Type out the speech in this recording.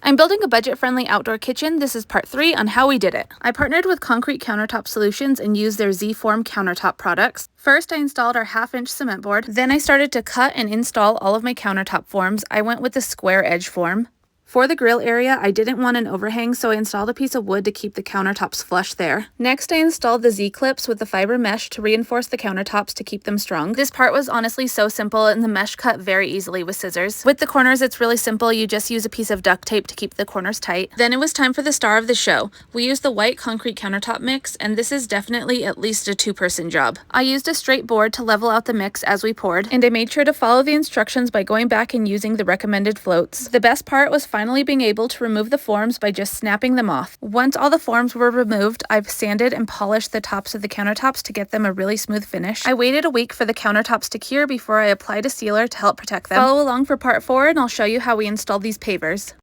I'm building a budget-friendly outdoor kitchen. This is part 3 on how we did it. I partnered with Concrete Countertop Solutions and used their Z-Form countertop products. First, I installed our 1/2-inch cement board. Then I started to cut and install all of my countertop forms. I went with the square edge form. For the grill area, I didn't want an overhang, so I installed a piece of wood to keep the countertops flush there. Next, I installed the Z-clips with the fiber mesh to reinforce the countertops to keep them strong. This part was honestly so simple, and the mesh cut very easily with scissors. With the corners, it's really simple. You just use a piece of duct tape to keep the corners tight. Then it was time for the star of the show. We used the white concrete countertop mix, and this is definitely at least a 2-person job. I used a straight board to level out the mix as we poured, and I made sure to follow the instructions by going back and using the recommended floats. The best part was finally being able to remove the forms by just snapping them off. Once all the forms were removed, I've sanded and polished the tops of the countertops to get them a really smooth finish. I waited a week for the countertops to cure before I applied a sealer to help protect them. Follow along for part 4 and I'll show you how we installed these pavers.